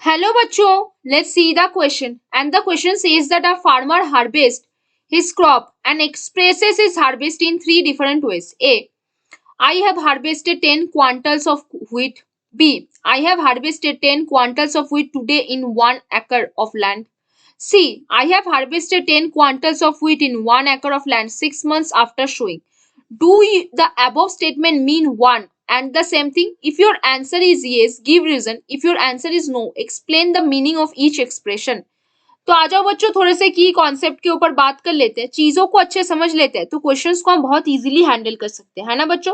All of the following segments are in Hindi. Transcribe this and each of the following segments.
Hello bachcho, let's see the question. And the question says that a farmer harvests his crop and expresses his harvest in three different ways. A. I have harvested 10 quintals of wheat. B. I have harvested 10 quintals of wheat today in 1 acre of land. C. I have harvested 10 quintals of wheat in 1 acre of land 6 months after sowing. The above statement mean one and the same thing? If your answer is yes, give reason. If your answer is no, explain the meaning of each expression. तो आ जाओ बच्चों, थोड़े से की कॉन्सेप्ट के ऊपर बात कर लेते हैं, चीजों को अच्छे समझ लेते हैं, तो क्वेश्चंस को हम बहुत इजीली हैंडल कर सकते हैं, है ना बच्चों।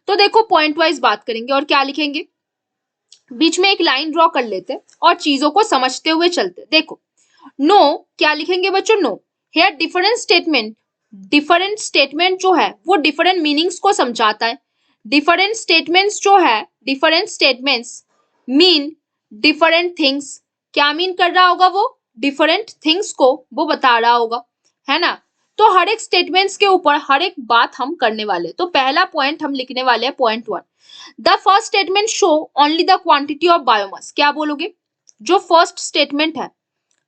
तो देखो पॉइंट वाइज बात करेंगे और क्या लिखेंगे, बीच में एक लाइन ड्रॉ कर लेते हैं और चीजों को समझते हुए चलते हैं। देखो नो क्या लिखेंगे बच्चों, नो हेयर डिफरेंट स्टेटमेंट जो है वो डिफरेंट मीनिंग्स को समझाता है। डिफरेंट स्टेटमेंट्स जो है, different statements mean different things. क्या मीन कर रहा होगा वो, डिफरेंट थिंग्स को वो बता रहा होगा, है ना। तो हर एक स्टेटमेंट्स के ऊपर हर एक बात हम करने वाले। तो पहला पॉइंट हम लिखने वाले हैं point 1, the first statement show only the quantity of biomass. क्या बोलोगे, जो फर्स्ट स्टेटमेंट है,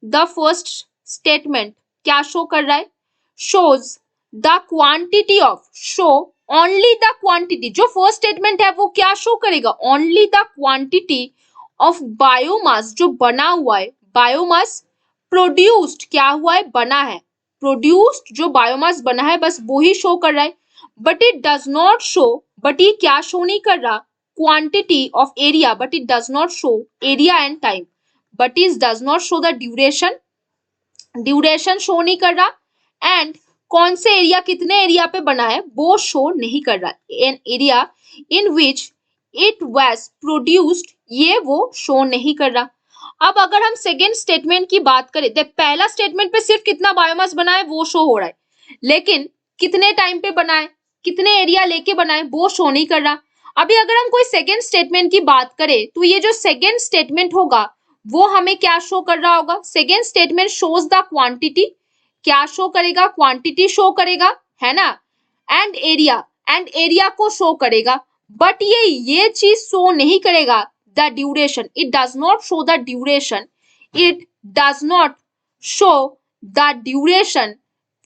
द फर्स्ट स्टेटमेंट क्या शो कर रहा है, shows the quantity of, show only the quantity. जो फर्स्ट स्टेटमेंट है वो क्या शो करेगा, only the quantity of biomass, जो बना हुआ है, बायोमास प्रोड्यूस्ड, क्या हुआ है, बना है, प्रोड्यूस्ड जो बायोमास बना है बस वो ही शो कर रहा है। But it does not show, but ये क्या शो नहीं कर रहा, quantity of area, but it does not show area and time, but it does not show the duration, duration show नहीं कर रहा। एंड कौन से एरिया, कितने एरिया पे बना है वो शो नहीं कर रहा, an area in which it was produced ये वो शो नहीं कर रहा। अब अगर हम सेकेंड स्टेटमेंट की बात करें, तो पहला स्टेटमेंट पे सिर्फ कितना बायोमास बना है वो शो हो रहा है, लेकिन कितने टाइम पे बना है, कितने एरिया लेके बना है वो शो नहीं कर रहा। अभी अगर हम कोई सेकेंड स्टेटमेंट की बात करें तो ये जो सेकेंड स्टेटमेंट होगा वो हमें क्या शो कर रहा होगा, second statement shows the quantity, क्या शो करेगा, क्वांटिटी शो करेगा, है ना, एंड एरिया को शो करेगा। बट ये चीज शो नहीं करेगा the duration, it does not show the duration, it does not show the duration,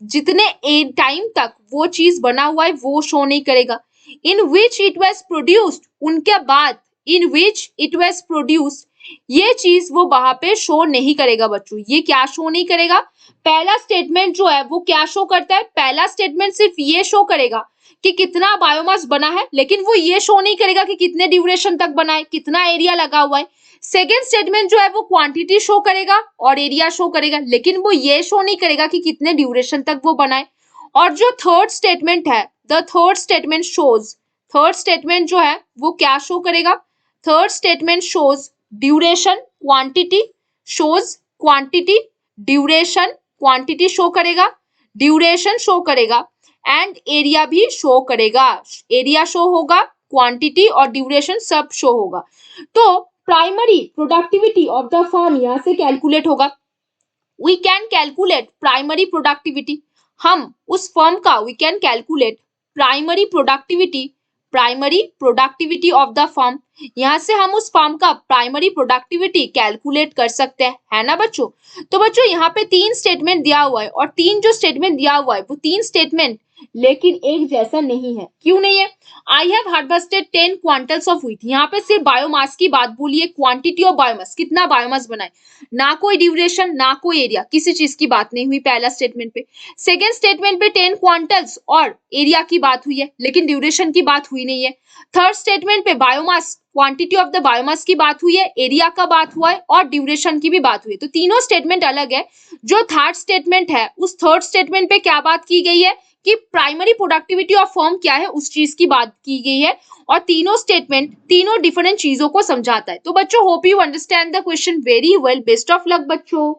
जितने टाइम तक वो चीज बना हुआ है वो शो नहीं करेगा। इन विच इट वॉज प्रोड्यूस्ड, उनके बाद, इन विच इट वॉज प्रोड्यूस्ड, ये चीज वो वहां पे शो नहीं करेगा बच्चों। ये क्या शो नहीं करेगा, पहला स्टेटमेंट जो है वो क्या शो करता है, पहला स्टेटमेंट सिर्फ ये शो करेगा कि कितना बायोमास बना है, लेकिन वो ये शो नहीं करेगा कि कितने ड्यूरेशन तक बना है, कितना एरिया लगा हुआ है। सेकेंड स्टेटमेंट जो है वो क्वांटिटी शो करेगा और एरिया शो करेगा, लेकिन वो ये शो नहीं करेगा कि कितने ड्यूरेशन तक वो बना है। और जो थर्ड स्टेटमेंट है, the third statement shows, third statement जो है वो क्या शो करेगा, third statement shows duration, quantity, shows quantity, duration, quantity show करेगा, ड्यूरेशन शो करेगा, एंड एरिया भी शो करेगा, एरिया शो होगा, क्वांटिटी और ड्यूरेशन सब शो होगा। तो primary productivity of the firm यहां से कैलकुलेट होगा, we can calculate primary productivity, हम उस फर्म का, we can calculate primary productivity of the firm, यहां से हम उस फर्म का प्राइमरी प्रोडक्टिविटी कैलकुलेट कर सकते हैं, है ना बच्चों। तो बच्चों यहाँ पे तीन स्टेटमेंट दिया हुआ है और तीन जो स्टेटमेंट दिया हुआ है वो तीन स्टेटमेंट लेकिन एक जैसा नहीं है। क्यों नहीं है, I have harvested 10 quintals of wheat, यहाँ पे सिर्फ बायोमास की बात बोली है, क्वांटिटी ऑफ बायोमास, कितना बायोमास बना है, ना कोई ड्यूरेशन ना कोई एरिया, किसी चीज की बात नहीं हुई पहला स्टेटमेंट पे। सेकेंड स्टेटमेंट पे 10 क्वांटल्स और एरिया की बात हुई है, लेकिन ड्यूरेशन की बात हुई नहीं है। थर्ड स्टेटमेंट पे biomass, quantity of the biomass की बात हुई है, एरिया का बात हुआ है और ड्यूरेशन की भी बात हुई है। तो तीनों स्टेटमेंट अलग है। जो थर्ड स्टेटमेंट है उस थर्ड स्टेटमेंट पे क्या बात की गई है कि प्राइमरी प्रोडक्टिविटी ऑफ फर्म क्या है उस चीज की बात की गई है, और तीनों स्टेटमेंट तीनों डिफरेंट चीजों को समझाता है। तो बच्चों hope you understand the question very well, best of luck बच्चों।